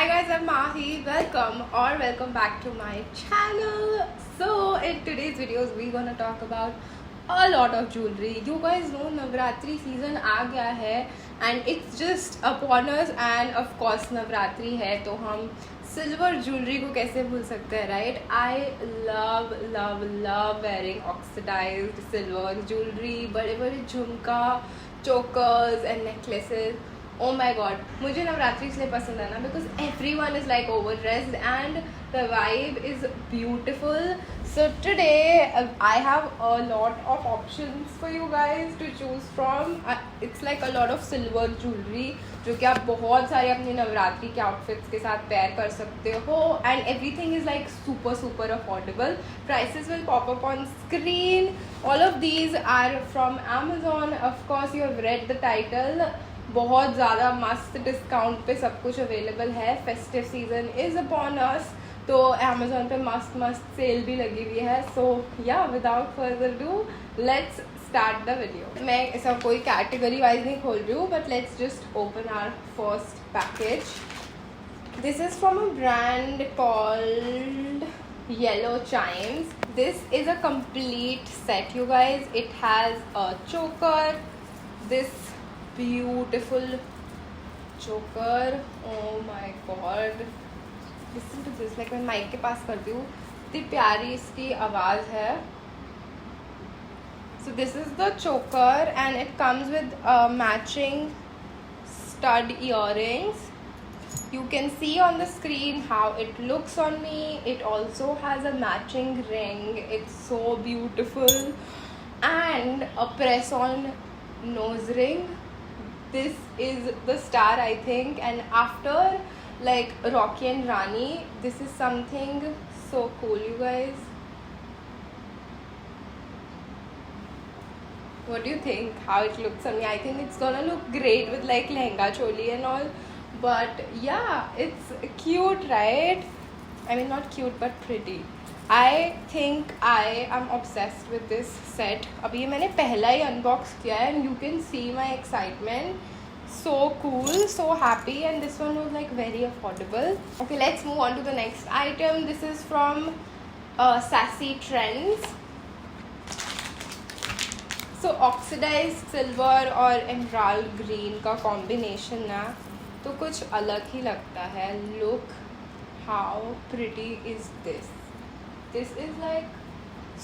Hi guys, I'm Mahi. Welcome back to my channel. So in today's videos we're gonna talk about a lot of jewelry. You guys know Navratri season आ गया है and it's just upon us and of course Navratri है तो हम silver jewellery को कैसे भूल सकते हैं, right? I love wearing oxidised silver jewellery, बड़े बड़े jhumka, chokers and necklaces. Oh my God, मुझे नवरात्रि इसलिए पसंद है ना because everyone is like overdressed and the vibe is beautiful. So today I have a lot of options for you guys to choose from. It's like a lot of silver jewelry जो कि आप बहुत सारे अपनी नवरात्रि के outfits के साथ pair कर सकते हो and everything is like super affordable. Prices will pop up on screen. All of these are from Amazon. Of course you have read the title. बहुत ज़्यादा मस्त डिस्काउंट पे सब कुछ अवेलेबल है. Festive season is upon us, तो Amazon पे मस्त सेल भी लगी हुई है. So yeah without further ado let's start the video. मैं ऐसा कोई कैटेगरी वाइज नहीं खोल रही हूँ, but let's just open our first package. This is from a brand called Yellow Chimes. This is a complete set, you guys. It has a choker, this beautiful choker. Oh my god, listen to this. like मैं mic के पास करती हूँ, इतनी प्यारी इसकी आवाज़ है. So this is the choker and it comes with matching stud earrings. You can see on the screen how it looks on me. It also has a matching ring. It's so beautiful. And a press on nose ring. This is the star, I think, and after like Rocky and Rani, this is something so cool, you guys. What do you think? How it looks on me? I think it's gonna look great with like lehenga choli and all. But yeah, it's cute, right? I mean, not cute but pretty. I think I am obsessed with this set. अभी ये मैंने पहला ही unbox किया है and you can see my excitement. So cool, so happy, and this one was like very affordable. Okay, let's move on to the next item. This is from Sassy Trends. So oxidized silver और emerald green का combination ना तो कुछ अलग ही लगता है. Look how pretty is this. This is like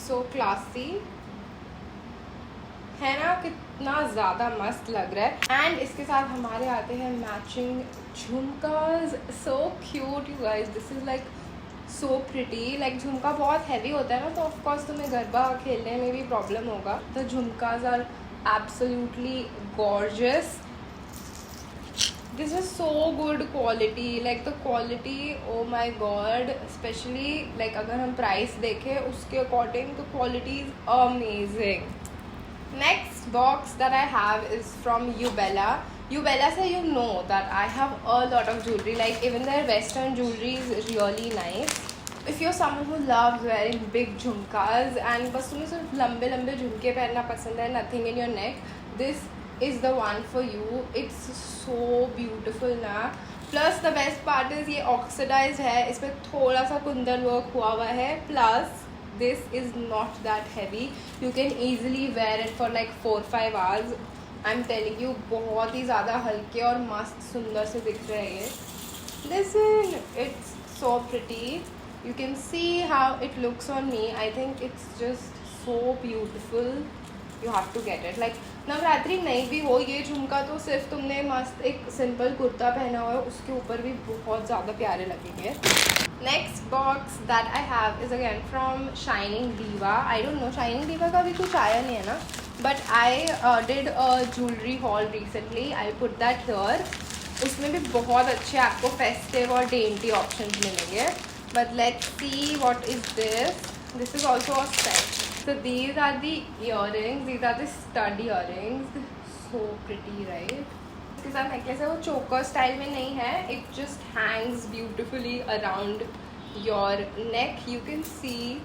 so classy है ना, कितना ज़्यादा मस्त लग रहा है. एंड इसके साथ हमारे आते हैं matching jhumkas. So cute, you guys. This is like so pretty. Like jhumka बहुत हैवी होता है ना, तो ऑफकोर्स तुम्हें गरबा खेलने में भी प्रॉब्लम होगा. The jhumkas are absolutely gorgeous. This is so good quality. Like the quality, oh my god. Especially like अगर हम price देखें उसके according तो quality is amazing. Next box that I have is from Ubella. Ubella से you know that I have a lot of jewelry. Like even their western jewelry is really nice. If you're someone who loves wearing big झुमकास and बस तुम्हें सिर्फ लंबे लंबे झुमके पहनना पसंद है, nothing in your neck, this is the one for you. It's so beautiful ना. Plus the best part is ये oxidized है, इस पर थोड़ा सा कुंदन वर्क हुआ हुआ है. Plus this is not that heavy. You can easily wear it for like 4-5 hours. I'm telling you, बहुत ही ज़्यादा हल्के और मस्त सुंदर से दिख रहे हैं ये. Listen, it's so pretty. You can see how it looks on me. I think it's just so beautiful. You have to get it. Like Navratri नहीं भी हो, ये झुमका तो सिर्फ तुमने मस्त एक सिंपल कुर्ता पहना हुआ है उसके ऊपर भी बहुत ज़्यादा प्यारे लगेंगे. Next box that I have is again from Shining Diva. I don't know, shining दीवा का भी कुछ आया नहीं है ना, but I did a jewellery hall recently. I put that here. उसमें भी बहुत अच्छे आपको फेस्टिव और डेंटी ऑप्शन मिलेंगे. But let's see what is this. This is also a set. So these are the earrings. These are the stud earrings. So pretty, right? इसके साथ necklace है, वो चोकर स्टाइल में नहीं है. It just hangs beautifully around your neck. You can see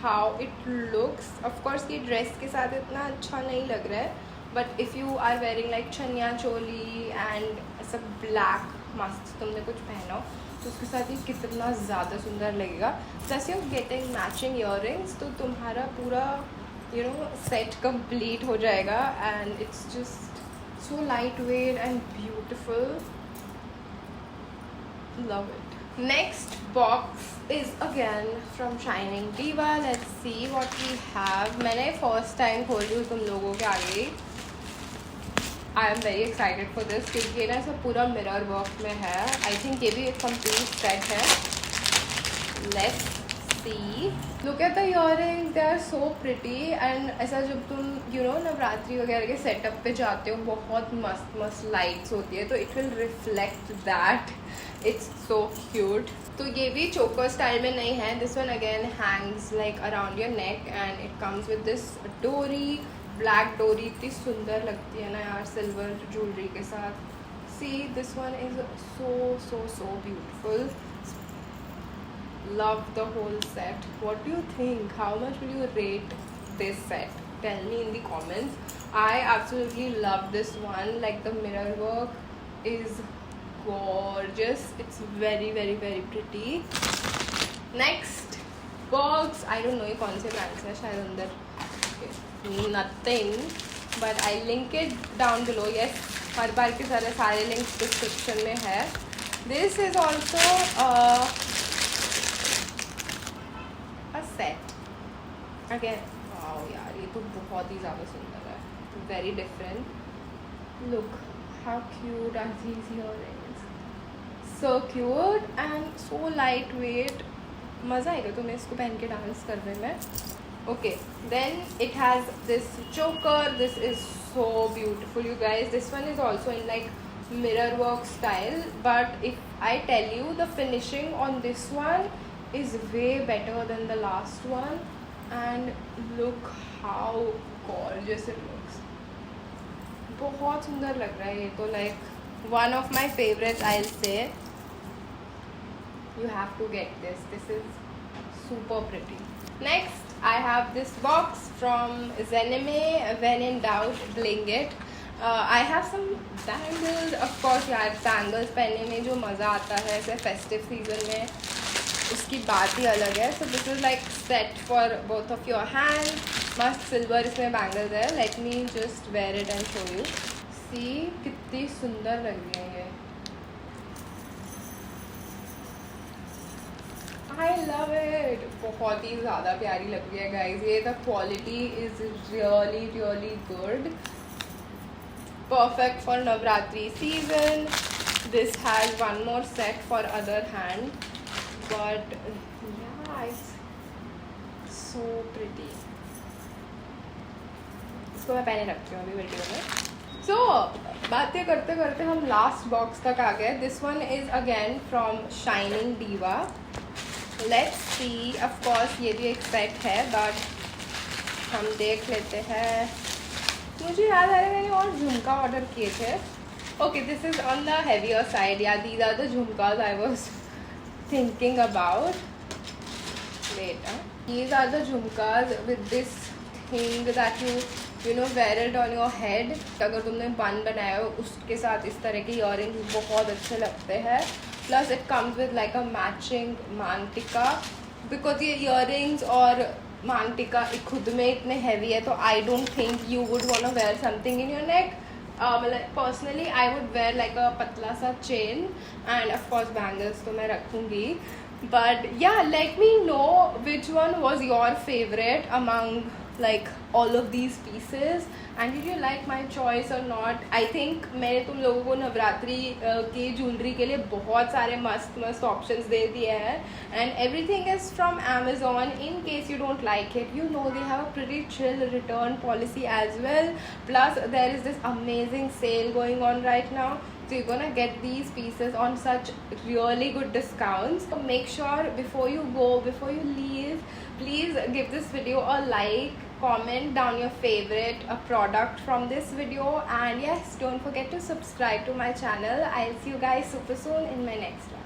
how it looks. Of course ये dress के साथ इतना अच्छा नहीं लग रहा है. But if you are wearing like chanya choli and it's a black मस्त तुमने कुछ पहना हो तो उसके साथ ये कितना ज़्यादा सुंदर लगेगा. Plus you getting matching earrings, तो तुम्हारा पूरा सेट कंप्लीट हो जाएगा. And it's just so light weight and beautiful. Love it. Next box is again from Shining Diva. Let's see what we have. मैंने first time खोल रही हूँ तुम लोगों के आगे. I am very excited for this क्योंकि ये ना सब पूरा mirror work में है. I think ये भी एक complete set है. Let's see. Look at the earrings. They are so pretty. And ऐसा जब तुम नवरात्रि वगैरह के setup पे जाते हो बहुत मस्त lights होती है तो it will reflect that. It's so cute. तो ये भी choker style में नहीं है. This one again hangs like around your neck and it comes with this dory, black dory. इतनी सुंदर लगती है ना यार silver jewelry के साथ. See, this one is so beautiful. Love the whole set. What do you think? How much will you rate this set? Tell me in the comments. I absolutely love this one. Like the mirror work is gorgeous. It's very pretty. Next box. I don't know ये कौन से brands है, शायद अंदर nothing, but I link it down below. Yes, हर बार के सारे links description में है. This is also a set. Again, wow यार ये तो बहुत ही ज़्यादा सुंदर है. Very different. Look how cute are these earrings. So cute and so lightweight. मज़ा आएगा तुम्हें इसको पहन के डांस करने में. Okay, then it has this choker. This is so beautiful, you guys. This one is also in like mirror work style, but if I tell you, the finishing on this one is way better than the last one. And look how gorgeous it looks. बहुत सुंदर लग रहा है ये तो. like one of my favorites, I'll say. You have to get this. This is super pretty. Next, I have this box from Zenime. When in doubt, bling it. I have some bangles. Of course यार bangles पहनने में जो मज़ा आता है ऐसे festive season में उसकी बात ही अलग है. So this is like set for both of your hands. मस्त silver इसमें bangles है. Let me just wear it and show you. See कितनी सुंदर लग रही है ये. I love it. बहुत ही ज़्यादा प्यारी लग रही है guys. ये the quality is really good. Perfect for Navratri season. This has one more set for other hand. But yeah, it's so pretty. इसको मैं पहने रखती हूँ अभी वीडियो में. So बातें करते करते हम लास्ट बॉक्स तक आ गए. This one is again from Shining Diva. Let's see. Of course ये भी एक सेट है but हम देख लेते हैं. मुझे याद आ रहा है मैंने और झुमका ऑर्डर किए थे. Okay, this is on the heavier side. Yeah, these are the झुमकास I was thinking about. Wait, these are the झुमकास with this thing that you wear it on your head. अगर तुमने बन बनाया हो उसके साथ इस तरह के earrings बहुत अच्छे लगते हैं. Plus it comes with like a matching मांगटिका. Because ये earrings और मांगटिका खुद में इतने heavy है तो I don't think you would wanna wear something in your neck. Personally I would wear like a पतला सा chain and of course bangles तो मैं रखूँगी. But yeah, let me know which one was your favorite among like all of these pieces and did you like my choice or not. I think मैंने तुम लोगों को नवरात्रि के jewellery के लिए बहुत सारे मस्त options दे दिए हैं and everything is from Amazon. In case you don't like it, they have a pretty chill return policy as well. Plus there is this amazing sale going on right now. So you're gonna get these pieces on such really good discounts. So make sure before you leave, please give this video a like, comment down your favorite product from this video, and yes, don't forget to subscribe to my channel. I'll see you guys super soon in my next one.